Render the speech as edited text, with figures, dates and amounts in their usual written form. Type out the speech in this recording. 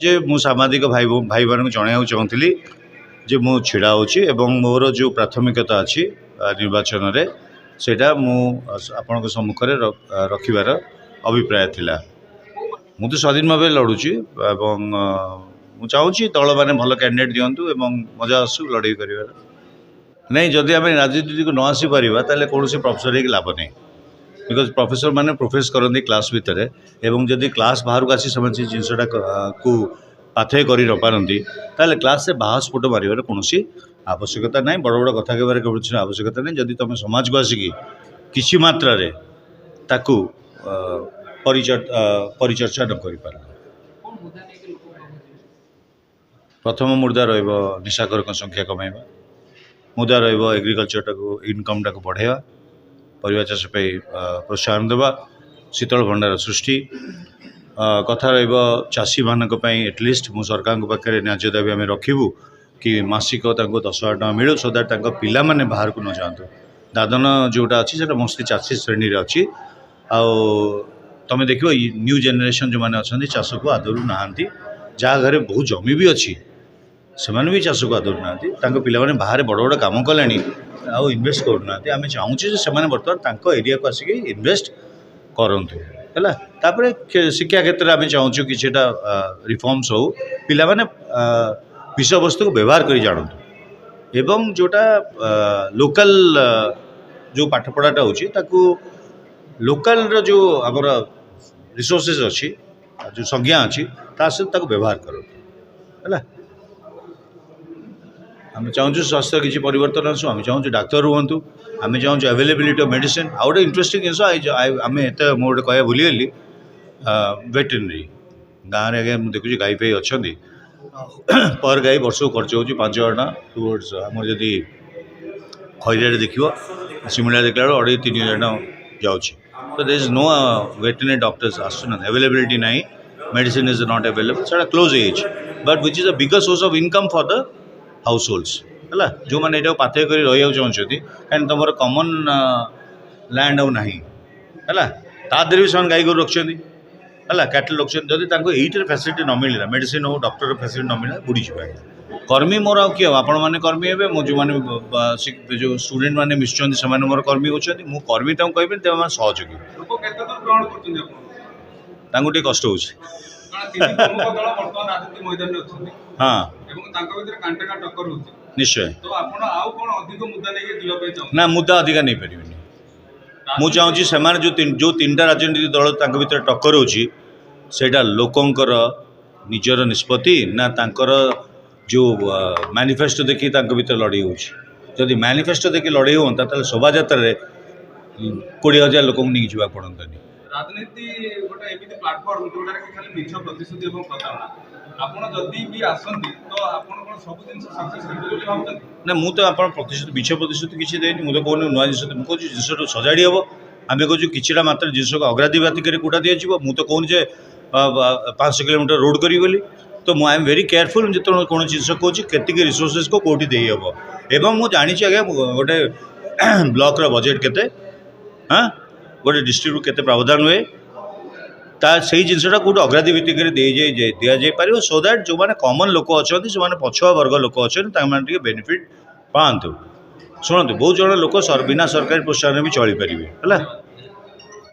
जे मु सामाजिक भाई भाई मान जन चाहूँगी जे मु छिड़ा होची एवं मोर जो प्राथमिकता अच्छी निर्वाचन रे सेटा मु आपण सम्मुख में रखिबार अभिप्राय थिला। मु तो स्वाधीन भाव लड़ुची एवं मु चाहूँगी दल मैंने भल कैंडिडेट दिंतु एवं मजा आसू लड़ाई कर नहीं। जदि आम राजनीति को न आसीपर ताले कौन प्रोफेसर हो लाभ नहीं बिकज प्रोफेसर मैंने प्रोफेस करती क्लास भितर एवं जदि क्लास बाहर को आसी से जिनसा को पाथय कर न पारती ताले क्लास से बाहस्फोट मार कौन आवश्यकता ना बड़ बड़ कथा कहबार कौन आवश्यकता नहीं। जदि तुम समाज को आसिकी किसी मात्रा रे ताकू परिचर्चा न कर पार प्रथम मुद्दा रशाकर संख्या कमाइबा मुद्दा एग्रीकल्चर टाक इनकम टाक बढ़ावा परिवा चाष प्रोत्साहन देवा शीतल भंडार सृष्टि कथा चाषी मानक एटलिस्ट मु सरकार पाखे न्याय दाबी आम रखू कि मासिक 10,000 टका मिलू सो दैट पिला माने बाहर को न जातु दादन जोटा अच्छी से मोस्टली चाषी श्रेणी अच्छी तुम देख न्यू जेनेरेशन जो मैंने अच्छा चाष को आदरू नहांती जहाँ घरे बहुत जमी भी अच्छी से भी चाष को आदरू ना पिला माने बाहर बड़ बड़ काम कले आउ इन्वेस्ट करूना आम चाहूँ से बर्तमान एरिया को आसिक इन्वेस्ट करतु है। शिक्षा क्षेत्र में आम चाहूँ कि रिफॉर्म्स हो पिला माने विषय वस्तु को व्यवहार कर जानतु एवं जोटा लोकल जो पाठपढ़ाटा हो लोकल जो आमर रिसोर्सेज अच्छी जो संज्ञा अच्छी सहित व्यवहार करूँ है। आम चाहूँ स्वास्थ्य किसी परिवर्तन आसू आम चाहूँ डाक्तर रुहतु आम चाहूँ अवेलेबिलिटी ऑफ मेडिसिन आउ गोटे इंटरेस्टिंग जिन आम एत मुझे कह भूलीगली वेटेरिनरी गाँव में आगे मुझे देखुची गाई फाई अच्छा पर गाई वर्ष को खर्च हो 5,000 टका टुवर्ड्स आम जदि खैरा देख सिमिला देखला 2,500-3,000 टका जाऊँगी तो there is no veterinary doctors आसुना अवेलेबिलिटी ना मेडिसिन इज नॉट अवेलेबल से close as but which is a bigger source of income for the households है जो मैंने ये पाथय कर रहा चाहते कहीं तुम कमन लैंड आउ ना है तादर भी से गाई गोरु रखिंट है कैटल रखिंट जदि ये फैसिलिटी न मिलला मेडिसिन हो डॉक्टर फैसिलिटी न मिलला बुड़ी जाए कर्मी मोर आउ किए आपण मैंने कर्मी हे मो जो जो स्टूडेंट मैंने मिशुं से मोर कर्मी होती मु कर्मी कह सहयोगी टे कष्ट हो हाँ निश्चय ना मुद्दा अधिका नहीं पारे मु चाहूँगी से जो 3टा राजनीतिक दल भर टक्कर होटा लोकंकर निजर निष्पत्ति ना तांकर जो मैनिफेस्टो देखी भर लड़ाई होदी मैनिफेस्टो देखी लड़ाई होता शोभा यात्रा 20,000 लोक नहीं जावा पड़ता राजनीति गोटे एमती प्लाटफर्म जोटा कि खाली मिछ प्रतिश्रुति और प्रतारणा आपण जदि भी आसंती तो आपण कोन सब दिन सक्सेस करबे बोली भाबछन ना मु तो आपण प्रतिश्रुति मिछ प्रतिश्रुति किछि देनी मु तो कोन नुआ जिंस मु कहू जिंस सजाड़ी हबो आमे कहू किछिटा मात्र जिंस को अग्राधिपति करे कोटा दिया जिवो मु तो कहू जे 500 किलोमीटर रोड करी बोली तो मु आई एम वेरी केयरफुल जितो कोन जिंस कहू केतिक रिसोर्सेस को कोठी देई हबो एवं मु जानि छि आगे गोटे ब्लॉक रो बजेट केते हां गोटे डिस्ट्रिक्ट केते प्रावधान हुए से जिनसा कौट अग्राधिपति दि जापर सो दैट जो मैंने कॉमन लोक अच्छा से पछुआ वर्ग लोक अच्छा बेनिफिट पातु शुणु बहुत जन लोक बिना सरकारी प्रोत्साहन भी चली पारे है।